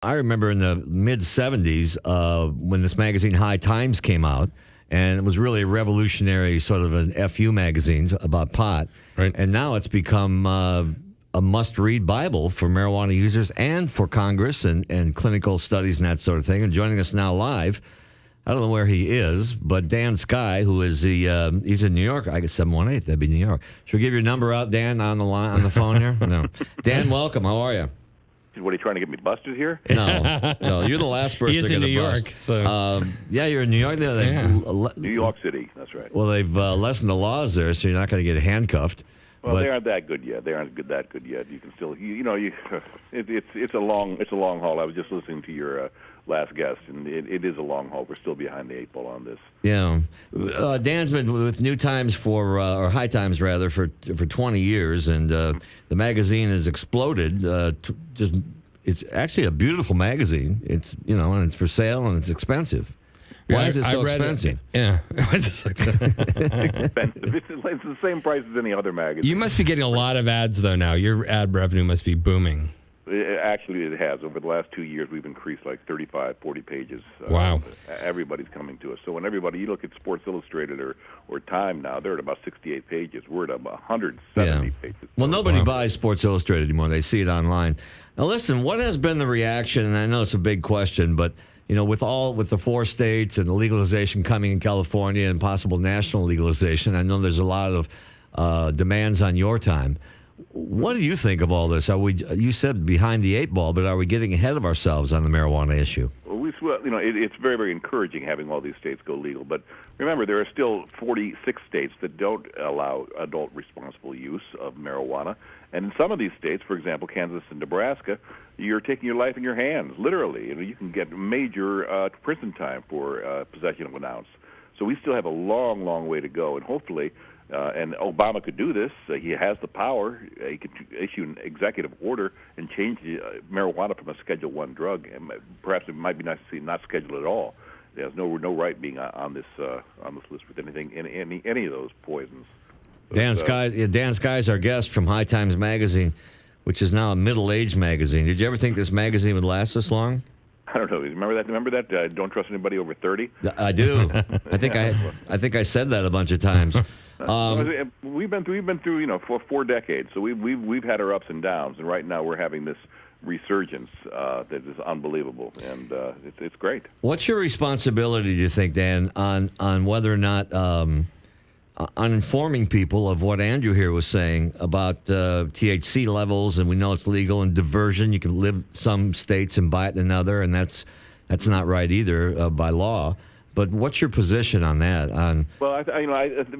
I remember in the mid-'70s when this magazine High Times came out, and it was really a revolutionary sort of an FU magazine about pot. Right. And now it's become a must-read Bible for marijuana users and for Congress and clinical studies and that sort of thing. And joining us now live, I don't know where he is, but Dan Skye, who is he's in New York. I guess 718, that'd be New York. Should we give your number out, Dan, on the line, on the phone here? No. Dan, welcome. How are you? What, are you trying to get me busted here? No, you're the last person He is to in get New a York, bust. so. Yeah, you're in New York. New York City, that's right. Well, they've lessened the laws there, so you're not going to get handcuffed. Well, they aren't that good yet. They aren't that good yet. You can still, it's a long haul. I was just listening to your last guest, and it is a long haul. We're still behind the eight ball on this. Yeah, Dan's been with New Times or High Times rather for 20 years, and the magazine has exploded. It's actually a beautiful magazine. It's and it's for sale and it's expensive. Why is it so expensive? Why is it so expensive? It's the same price as any other magazine. You must be getting a lot of ads, though, now. Your ad revenue must be booming. Actually, it has. Over the last 2 years, we've increased like 35, 40 pages. Wow. Everybody's coming to us. So when you look at Sports Illustrated or Time now, they're at about 68 pages. We're at about 170 pages. Well, nobody buys Sports Illustrated anymore. They see it online. Now, listen, what has been the reaction? And I know it's a big question, but with the 4 states and the legalization coming in California and possible national legalization, I know there's a lot of demands on your time. What do you think of all this? You said behind the eight ball, but are we getting ahead of ourselves on the marijuana issue? Well, it's very, very encouraging having all these states go legal. But remember, there are still 46 states that don't allow adult responsible use of marijuana. And in some of these states, for example, Kansas and Nebraska, you're taking your life in your hands, literally. You can get major prison time for possession of an ounce. So we still have a long, long way to go. And hopefully, and Obama could do this. He has the power. He could issue an executive order and change marijuana from a Schedule I drug. And perhaps it might be nice to see not schedule at all. It has no right being on this list with any of those poisons. Dan Skye is our guest from High Times Magazine, which is now a middle-aged magazine. Did you ever think this magazine would last this long? I don't know. Remember that? Don't trust anybody over 30. I do. I think I said that a bunch of times. We've been through for 4 decades, so we've had our ups and downs, and right now we're having this resurgence that is unbelievable, and it's great. What's your responsibility, do you think, Dan, on whether or not on informing people of what Andrew here was saying about THC levels, and we know it's legal, and diversion? You can live some states and buy it in another, and that's not right either by law. But what's your position on that? Well,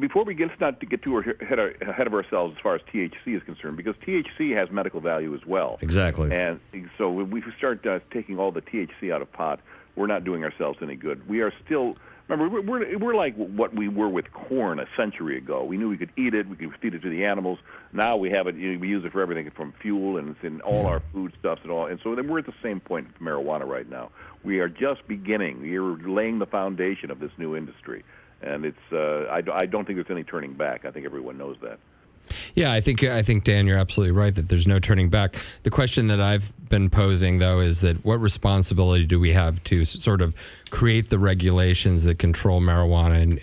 before we get not to get too ahead of ourselves as far as THC is concerned, because THC has medical value as well. Exactly. And so when we start taking all the THC out of pot, we're not doing ourselves any good. We are still. Remember, we're like what we were with corn a century ago. We knew we could eat it, we could feed it to the animals. Now we have it. We use it for everything from fuel, and it's in all our foodstuffs and all. And so then we're at the same point with marijuana right now. We are just beginning. We are laying the foundation of this new industry, and it's. I don't think there's any turning back. I think everyone knows that. Yeah, I think Dan, you're absolutely right that there's no turning back. The question that I've been posing, though, is that what responsibility do we have to sort of create the regulations that control marijuana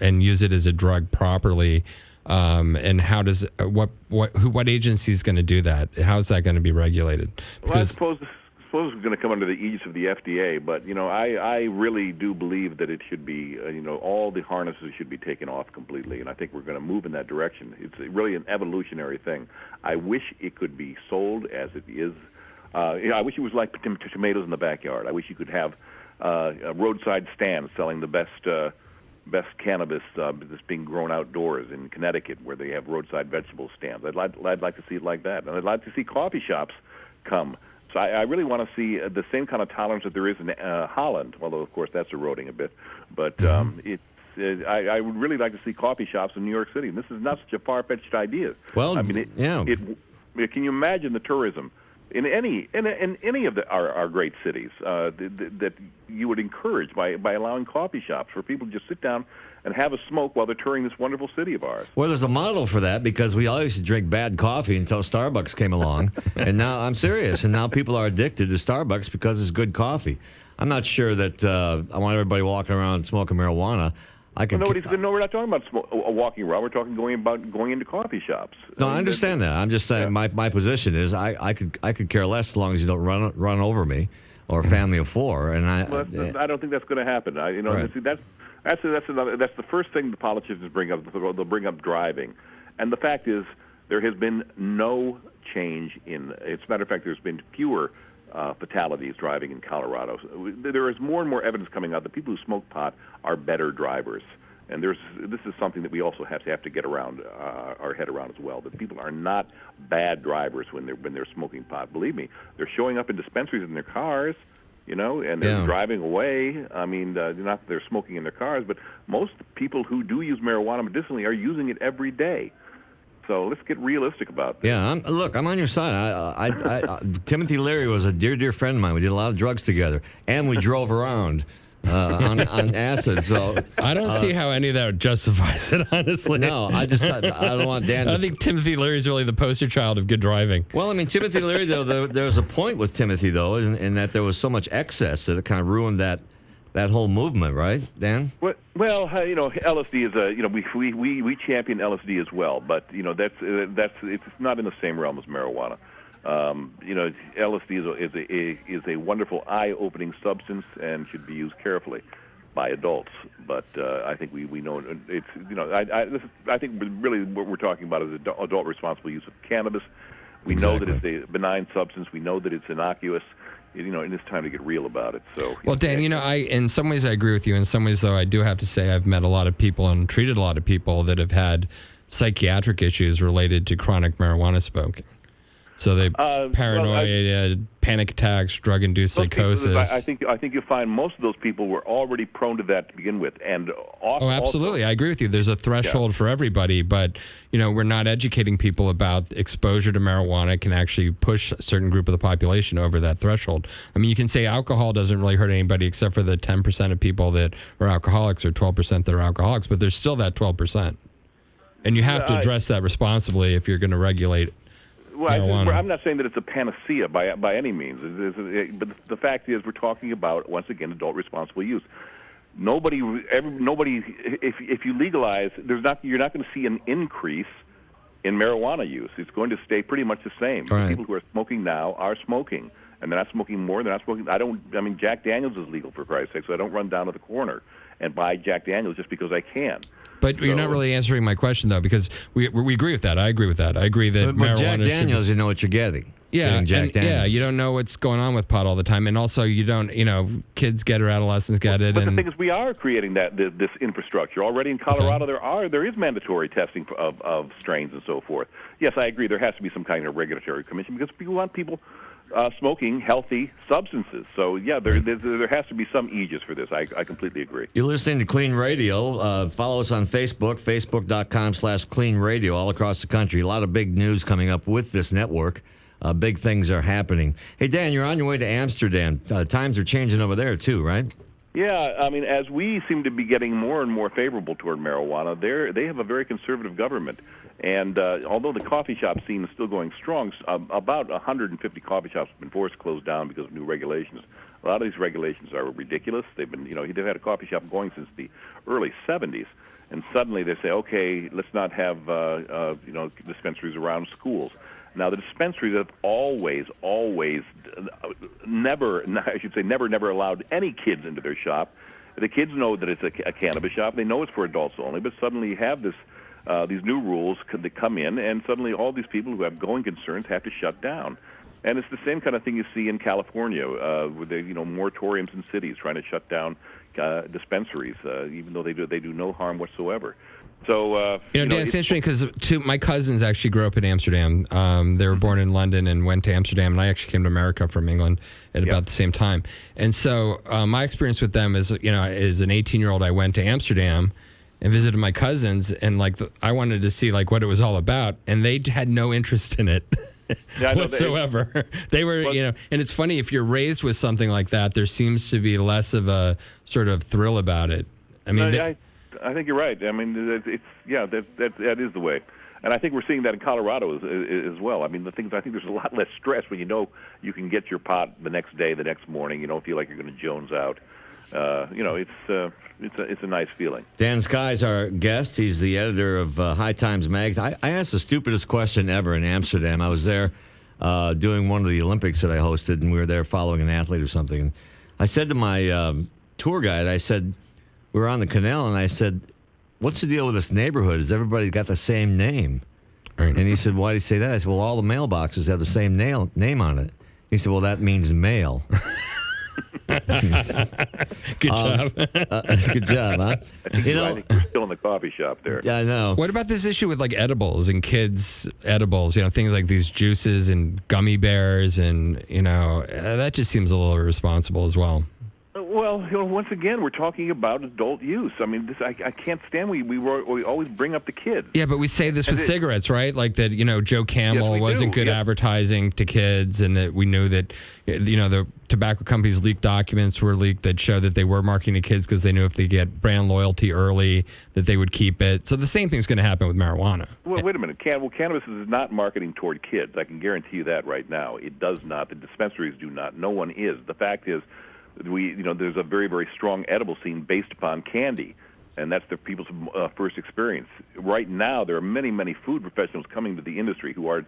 and use it as a drug properly? And how does what agency is going to do that? How is that going to be regulated? Because, well, I suppose it's going to come under the aegis of the FDA, but I really do believe that it should be all the harnesses should be taken off completely, and I think we're going to move in that direction. It's really an evolutionary thing. I wish it could be sold as it is. I wish it was like tomatoes in the backyard. I wish you could have a roadside stand selling the best cannabis that's being grown outdoors in Connecticut, where they have roadside vegetable stands. I'd like to see it like that, and I'd like to see coffee shops come. So I really want to see the same kind of tolerance that there is in Holland, although, of course, that's eroding a bit. But I would really like to see coffee shops in New York City. And this is not such a far-fetched idea. Well, can you imagine the tourism in any of our great cities that you would encourage by allowing coffee shops for people to just sit down and have a smoke while they're touring this wonderful city of ours. Well, there's a model for that because we all used to drink bad coffee until Starbucks came along. And now, I'm serious, and now people are addicted to Starbucks because it's good coffee. I'm not sure that I want everybody walking around smoking marijuana. No, we're not talking about walking around. We're talking going into coffee shops. No, I understand that. I'm just saying my position is I could care less as long as you don't run over me or a family of four. And I don't think that's going to happen. Right. See, that's the first thing the politicians bring up. They'll bring up driving, and the fact is there has been no change in. As a matter of fact, there's been fewer fatalities driving in Colorado. There is more and more evidence coming out that people who smoke pot are better drivers, and this is something that we also have to get around our head around as well. That people are not bad drivers when they're smoking pot. Believe me, they're showing up in dispensaries in their cars, and they're driving away. I mean, not that they're smoking in their cars, but most people who do use marijuana medicinally are using it every day. So let's get realistic about this. Yeah, I'm on your side. I Timothy Leary was a dear friend of mine. We did a lot of drugs together, and we drove around on acid. So I don't see how any of that justifies it, honestly. No, I don't want Dan. I don't think Timothy Leary is really the poster child of good driving. Well, I mean, Timothy Leary, though, there was a point with Timothy, though, in that there was so much excess that it kind of ruined that whole movement, right, Dan? Well, LSD is we champion LSD as well, but it's not in the same realm as marijuana. LSD is a wonderful eye-opening substance and should be used carefully by adults. But I think we know it's I think really what we're talking about is adult responsible use of cannabis. We know that it's a benign substance. We know that it's innocuous. And it's time to get real about it. So, well, Dan, in some ways I agree with you. In some ways, though, I do have to say I've met a lot of people and treated a lot of people that have had psychiatric issues related to chronic marijuana smoking. So they paranoia, panic attacks, drug-induced psychosis. I think you'll find most of those people were already prone to that to begin with, and absolutely, I agree with you. There's a threshold for everybody, but we're not educating people about exposure to marijuana can actually push a certain group of the population over that threshold. I mean, you can say alcohol doesn't really hurt anybody except for the 10% of people that are alcoholics or 12% that are alcoholics, but there's still that 12%, and you have to address that responsibly if you're going to regulate. Well, I'm not saying that it's a panacea by any means, but the fact is we're talking about, once again, adult responsible use. Nobody. If you legalize, you're not going to see an increase in marijuana use. It's going to stay pretty much the same. Right. People who are smoking now are smoking, and they're not smoking more. They're not smoking. Jack Daniels is legal, for Christ's sake, so I don't run down to the corner and buy Jack Daniels just because I can. But you're not really answering my question, though, because we agree with that. I agree with that. I agree that marijuana. Jack Daniels, you know what you're getting. Yeah, Jack Daniels. Yeah, you don't know what's going on with pot all the time, and also you don't, kids get it, or adolescents get it. But the thing is, we are creating this infrastructure already in Colorado. Okay. There is mandatory testing of strains and so forth. Yes, I agree. There has to be some kind of regulatory commission because we want people smoking healthy substances. So, yeah, there has to be some aegis for this. I completely agree. You're listening to KLEAN Radio. Follow us on Facebook, facebook.com/KLEAN Radio, all across the country. A lot of big news coming up with this network. Big things are happening. Hey, Dan, you're on your way to Amsterdam. Times are changing over there, too, right? Yeah, I mean, as we seem to be getting more and more favorable toward marijuana, they have a very conservative government. And although the coffee shop scene is still going strong, about 150 coffee shops have been forced to close down because of new regulations. A lot of these regulations are ridiculous. They've been, they've had a coffee shop going since the early 70s, and suddenly they say, okay, let's not have dispensaries around schools. Now, the dispensaries have never allowed any kids into their shop. The kids know that it's a cannabis shop. They know it's for adults only, but suddenly you have these new rules that come in, and suddenly all these people who have going concerns have to shut down. And it's the same kind of thing you see in California, with moratoriums in cities trying to shut down dispensaries, even though they do no harm whatsoever. So, Dan, it's interesting because my cousins actually grew up in Amsterdam. They were born in London and went to Amsterdam, and I actually came to America from England at about the same time. And so my experience with them is, as an 18-year-old, I went to Amsterdam and visited my cousins, and I wanted to see what it was all about, and they had no interest in it. Yeah, I know whatsoever. They were, and it's funny, if you're raised with something like that, there seems to be less of a sort of thrill about it. I mean, I think you're right. I mean, that is the way. And I think we're seeing that in Colorado as well. I mean, I think there's a lot less stress when you know you can get your pot the next day, the next morning. You don't feel like you're going to Jones out. It's a nice feeling. Dan Skye's our guest. He's the editor of High Times magazine. I asked the stupidest question ever in Amsterdam. I was there doing one of the Olympics that I hosted, and we were there following an athlete or something. And I said to my tour guide, I said, we were on the canal, and I said, what's the deal with this neighborhood? Has everybody got the same name? Right. And he said, why do you say that? I said, well, all the mailboxes have the same name on it. He said, well, that means mail. Good job. Good job, huh? I think we're still in the coffee shop there. Yeah, I know. What about this issue with like edibles and kids' edibles? Things like these juices and gummy bears, and that just seems a little irresponsible as well. Well, once again, we're talking about adult use. I mean, I can't stand. We always bring up the kids. Yeah, but we say this with cigarettes, right? Like that, Joe Camel wasn't good advertising to kids, and that we knew that, the tobacco companies' leaked documents were leaked that show that they were marketing to kids because they knew if they get brand loyalty early that they would keep it. So the same thing's going to happen with marijuana. Well, wait a minute. Cannabis is not marketing toward kids. I can guarantee you that right now. It does not. The dispensaries do not. No one is. The fact is, there's a very, very strong edible scene based upon candy, and that's the people's first experience. Right now, there are many, many food professionals coming to the industry who are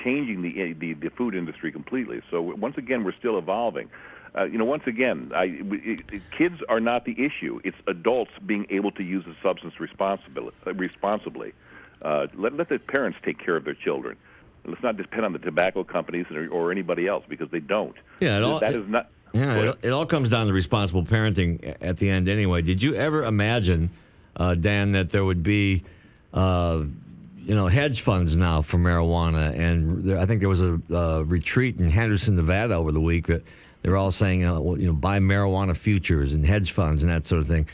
changing the food industry completely. So once again, we're still evolving. Once again, kids are not the issue. It's adults being able to use the substance responsibly. Let the parents take care of their children. Let's not depend on the tobacco companies or anybody else, because they don't. Yeah, that is not. Yeah, it all comes down to responsible parenting at the end anyway. Did you ever imagine, Dan, that there would be, hedge funds now for marijuana? And I think there was a retreat in Henderson, Nevada over the week that they were all saying, buy marijuana futures and hedge funds and that sort of thing.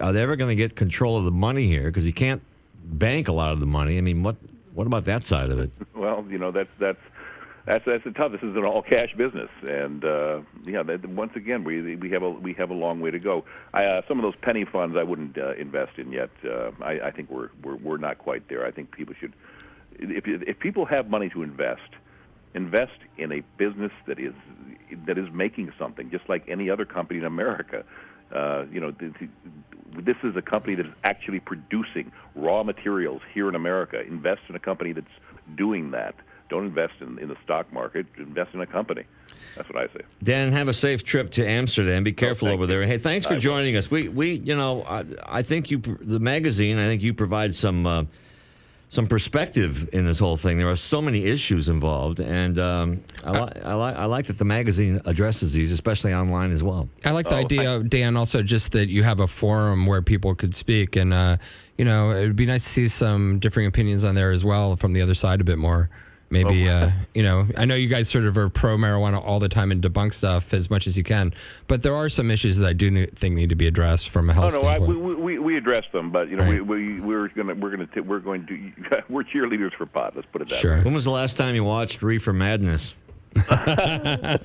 Are they ever going to get control of the money here? Because you can't bank a lot of the money. I mean, what about that side of it? Well, that's tough. This is an all cash business, and once again, we have a long way to go. Some of those penny funds I wouldn't invest in yet. I think we're not quite there. I think people should, if people have money to invest in a business that is making something, just like any other company in America. This is a company that is actually producing raw materials here in America. Invest in a company that's doing that. Don't invest in the stock market. Invest in a company. That's what I say. Dan, have a safe trip to Amsterdam. Be careful over there. Hey, thanks for joining us. I think the magazine. I think you provide some perspective in this whole thing. There are so many issues involved, and I like that the magazine addresses these, especially online as well. I like the idea, Dan, also just that you have a forum where people could speak, and it would be nice to see some differing opinions on there as well from the other side a bit more. Maybe, I know you guys sort of are pro-marijuana all the time and debunk stuff as much as you can, but there are some issues that I do think need to be addressed from a health standpoint. We address them, but right. we're cheerleaders for pot. Let's put it that sure. way. When was the last time you watched Reefer Madness? I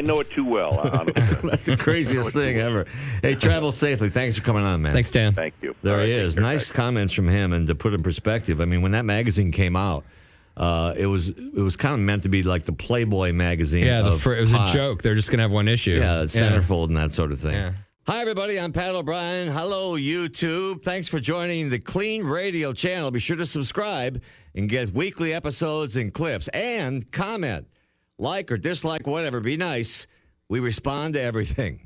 know it too well. Honestly. That's the craziest thing ever. Hey, travel safely. Thanks for coming on, man. Thanks, Dan. Thank you. There he is. Nice comments from him, and to put in perspective, I mean, when that magazine came out, it was kind of meant to be like the Playboy magazine. Yeah, it was a joke. They're just going to have one issue. Yeah, centerfold and that sort of thing. Yeah. Hi, everybody. I'm Pat O'Brien. Hello, YouTube. Thanks for joining the KLEAN Radio channel. Be sure to subscribe and get weekly episodes and clips. And comment, like or dislike, whatever. Be nice. We respond to everything.